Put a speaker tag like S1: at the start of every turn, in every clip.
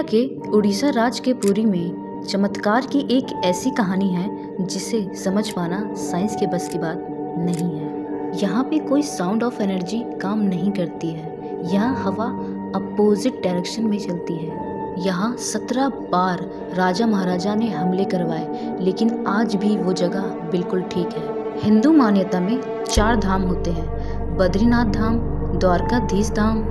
S1: के उड़ीसा राज्य के पुरी में चमत्कार की एक ऐसी कहानी है जिसे समझ पाना साइंस के बस की बात नहीं है। यहाँ पे कोई साउंड ऑफ एनर्जी काम नहीं करती है। यहाँ हवा अपोजिट डायरेक्शन में चलती है। यहाँ 17 बार राजा महाराजा ने हमले करवाए, लेकिन आज भी वो जगह बिल्कुल ठीक है। हिंदू मान्यता में 4 धाम होते हैं: बद्रीनाथ धाम, द्वारकाधीश धाम,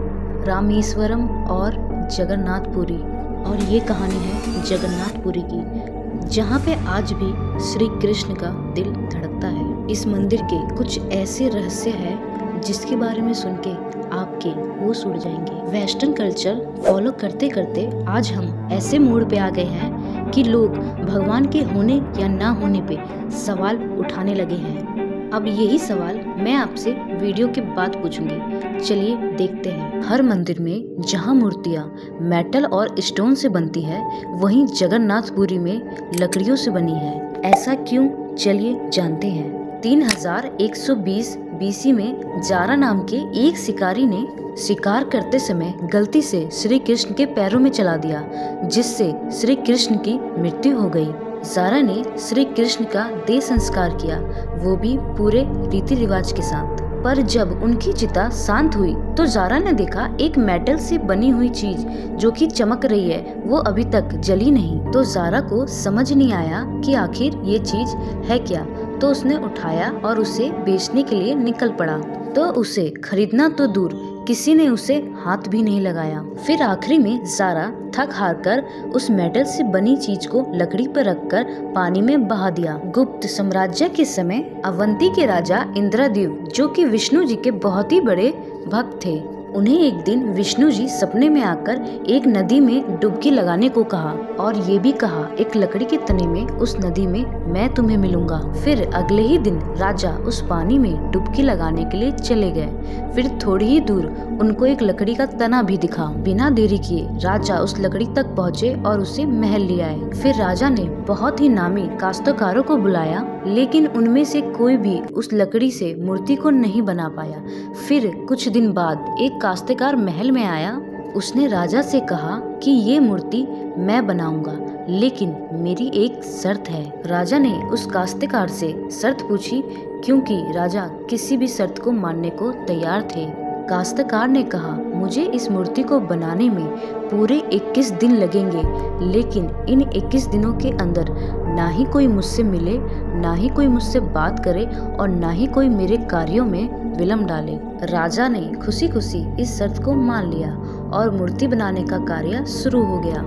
S1: रामेश्वरम और जगन्नाथपुरी। और ये कहानी है जगन्नाथपुरी की, जहाँ पे आज भी श्री कृष्ण का दिल धड़कता है। इस मंदिर के कुछ ऐसे रहस्य हैं जिसके बारे में सुन के आपके होश उड़ जाएंगे। वेस्टर्न कल्चर फॉलो करते करते आज हम ऐसे मोड़ पे आ गए हैं कि लोग भगवान के होने या ना होने पे सवाल उठाने लगे हैं। अब यही सवाल मैं आपसे वीडियो के बाद पूछूंगी। चलिए देखते हैं। हर मंदिर में जहां मूर्तियां मेटल और स्टोन से बनती है, वहीं जगन्नाथपुरी में लकड़ियों से बनी है। ऐसा क्यों, चलिए जानते हैं। 3120 बीसी में जारा नाम के एक शिकारी ने शिकार करते समय गलती से श्री कृष्ण के पैरों में चला दिया, जिससे श्री कृष्ण की मृत्यु हो गई। जारा ने श्री कृष्ण का देह संस्कार किया, वो भी पूरे रीति रिवाज के साथ। पर जब उनकी चिता शांत हुई तो जारा ने देखा एक मेटल से बनी हुई चीज जो कि चमक रही है, वो अभी तक जली नहीं। तो जारा को समझ नहीं आया कि आखिर ये चीज है क्या। तो उसने उठाया और उसे बेचने के लिए निकल पड़ा। तो उसे खरीदना तो दूर, किसी ने उसे हाथ भी नहीं लगाया। फिर आखिरी में जारा थक हार कर उस मेटल से बनी चीज को लकड़ी पर रखकर पानी में बहा दिया। गुप्त साम्राज्य के समय अवंती के राजा इंद्रदेव, जो कि विष्णु जी के बहुत ही बड़े भक्त थे, उन्हें एक दिन विष्णु जी सपने में आकर एक नदी में डुबकी लगाने को कहा और ये भी कहा एक लकड़ी के तने में उस नदी में मैं तुम्हें मिलूंगा। फिर अगले ही दिन राजा उस पानी में डुबकी लगाने के लिए चले गए। फिर थोड़ी ही दूर उनको एक लकड़ी का तना भी दिखा। बिना देरी किए राजा उस लकड़ी तक पहुँचे और उसे महल ले आए। फिर राजा ने बहुत ही नामी काश्तकारों को बुलाया, लेकिन उनमें से कोई भी उस लकड़ी से मूर्ति को नहीं बना पाया। फिर कुछ दिन बाद एक काश्तकार महल में आया। उसने राजा से कहा कि ये मूर्ति मैं बनाऊंगा, लेकिन मेरी एक शर्त है। राजा ने उस काश्तकार से शर्त पूछी, क्योंकि राजा किसी भी शर्त को मानने को तैयार थे। काश्तकार ने कहा, मुझे इस मूर्ति को बनाने में पूरे 21 दिन लगेंगे, लेकिन इन 21 दिनों के अंदर ना ही कोई मुझसे मिले, ना ही कोई मुझसे बात करे और ना ही कोई मेरे कार्यों में विलम्ब डाले। राजा ने खुशी खुशी इस शर्त को मान लिया और मूर्ति बनाने का कार्य शुरू हो गया।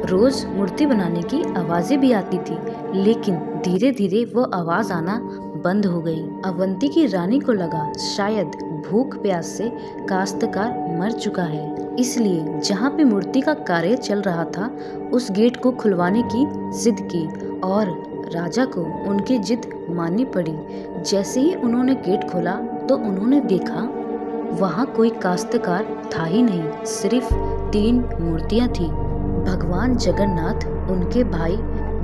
S1: रोज मूर्ति बनाने की आवाजें भी आती थी, लेकिन धीरे धीरे वो आवाज आना बंद हो गई। अवंती की रानी को लगा शायद भूख प्यास से काश्तकार मर चुका है, इसलिए जहाँ पे मूर्ति का कार्य चल रहा था उस गेट को खुलवाने की जिद की और राजा को उनकी जिद माननी पड़ी। जैसे ही उन्होंने गेट खोला तो उन्होंने देखा वहाँ कोई काश्तकार था ही नहीं, सिर्फ 3 मूर्तियाँ थी। भगवान जगन्नाथ, उनके भाई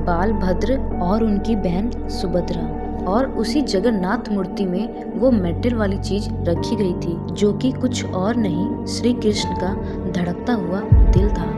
S1: बालभद्र और उनकी बहन सुभद्रा। और उसी जगन्नाथ मूर्ति में वो मेटल वाली चीज रखी गई थी, जो कि कुछ और नहीं श्री कृष्ण का धड़कता हुआ दिल था।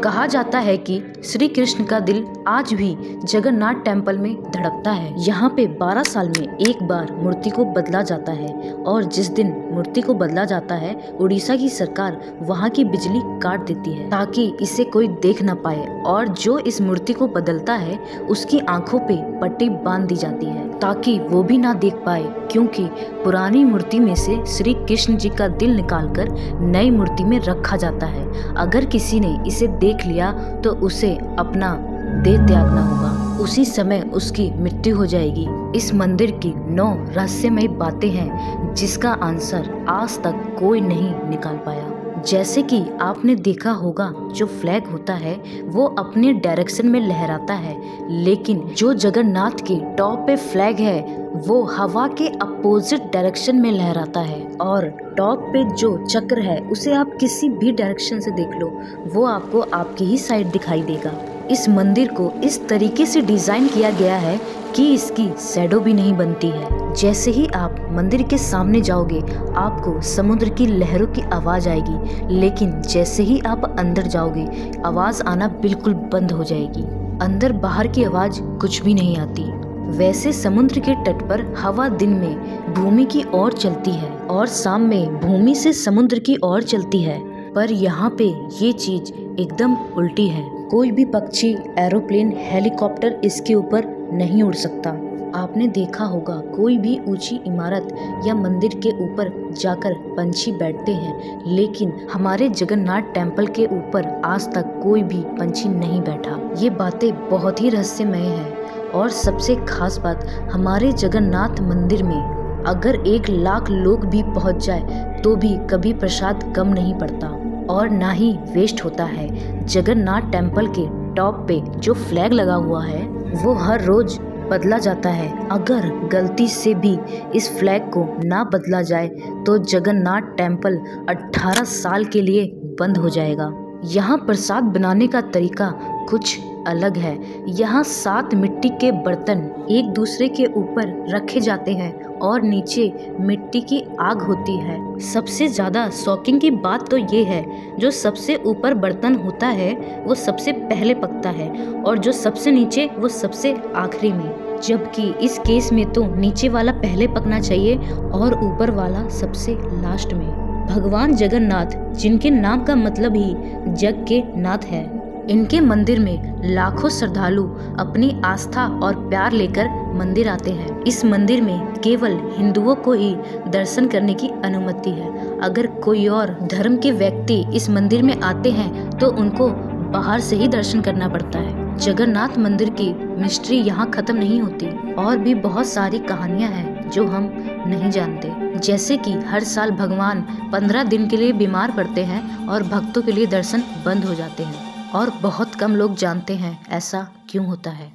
S1: कहा जाता है कि श्री कृष्ण का दिल आज भी जगन्नाथ टेम्पल में धड़कता है। यहाँ पे 12 साल में एक बार मूर्ति को बदला जाता है और जिस दिन मूर्ति को बदला जाता है उड़ीसा की सरकार वहाँ की बिजली काट देती है ताकि इसे कोई देख न पाए, और जो इस मूर्ति को बदलता है उसकी आंखों पे पट्टी बांध दी जाती है ताकि वो भी ना देख पाए, क्योंकि पुरानी मूर्ति में से श्री कृष्ण जी का दिल निकालकर नई मूर्ति में रखा जाता है। अगर किसी ने इसे देख लिया तो उसे अपना देह त्यागना होगा, उसी समय उसकी मृत्यु हो जाएगी। इस मंदिर की 9 रहस्यमय बातें हैं जिसका आंसर आज तक कोई नहीं निकाल पाया। जैसे कि आपने देखा होगा, जो फ्लैग होता है वो अपने डायरेक्शन में लहराता है, लेकिन जो जगन्नाथ के टॉप पे फ्लैग है वो हवा के अपोजिट डायरेक्शन में लहराता है। और टॉप पे जो चक्र है उसे आप किसी भी डायरेक्शन से देख लो, वो आपको आपकी ही साइड दिखाई देगा। इस मंदिर को इस तरीके से डिजाइन किया गया है कि इसकी शैडो भी नहीं बनती है। जैसे ही आप मंदिर के सामने जाओगे आपको समुद्र की लहरों की आवाज आएगी, लेकिन जैसे ही आप अंदर जाओगे आवाज आना बिल्कुल बंद हो जाएगी। अंदर बाहर की आवाज कुछ भी नहीं आती। वैसे समुद्र के तट पर हवा दिन में भूमि की ओर चलती है और शाम में भूमि से समुद्र की ओर चलती है, पर यहाँ पे ये चीज एकदम उल्टी है। कोई भी पक्षी, एरोप्लेन, हेलीकॉप्टर इसके ऊपर नहीं उड़ सकता। आपने देखा होगा कोई भी ऊंची इमारत या मंदिर के ऊपर जाकर पंछी बैठते हैं, लेकिन हमारे जगन्नाथ टेम्पल के ऊपर आज तक कोई भी पंछी नहीं बैठा। ये बातें बहुत ही रहस्यमय है। और सबसे खास बात, हमारे जगन्नाथ मंदिर में अगर 1 लाख लोग भी पहुंच जाए तो भी कभी प्रसाद कम नहीं पड़ता और ना ही वेस्ट होता है। जगन्नाथ टेम्पल के टॉप पे जो फ्लैग लगा हुआ है वो हर रोज बदला जाता है। अगर गलती से भी इस फ्लैग को ना बदला जाए तो जगन्नाथ टेम्पल 18 साल के लिए बंद हो जाएगा। यहाँ प्रसाद बनाने का तरीका कुछ अलग है। यहाँ 7 मिट्टी के बर्तन एक दूसरे के ऊपर रखे जाते हैं और नीचे मिट्टी की आग होती है। सबसे ज़्यादा शॉकिंग की बात तो ये है, जो सबसे ऊपर बर्तन होता है वो सबसे पहले पकता है और जो सबसे नीचे वो सबसे आखिरी में। जबकि इस केस में तो नीचे वाला पहले पकना चाहिए और ऊपर वाला सबसे लास्ट में। भगवान जगन्नाथ, जिनके नाम का मतलब ही जग के नाथ है, इनके मंदिर में लाखों श्रद्धालु अपनी आस्था और प्यार लेकर मंदिर आते हैं। इस मंदिर में केवल हिंदुओं को ही दर्शन करने की अनुमति है। अगर कोई और धर्म के व्यक्ति इस मंदिर में आते हैं तो उनको बाहर से ही दर्शन करना पड़ता है। जगन्नाथ मंदिर की मिस्ट्री यहाँ खत्म नहीं होती और भी बहुत सारी कहानियाँ हैं जो हम नहीं जानते। जैसे कि हर साल भगवान 15 दिन के लिए बीमार पड़ते हैं और भक्तों के लिए दर्शन बंद हो जाते हैं और बहुत कम लोग जानते हैं ऐसा क्यों होता है।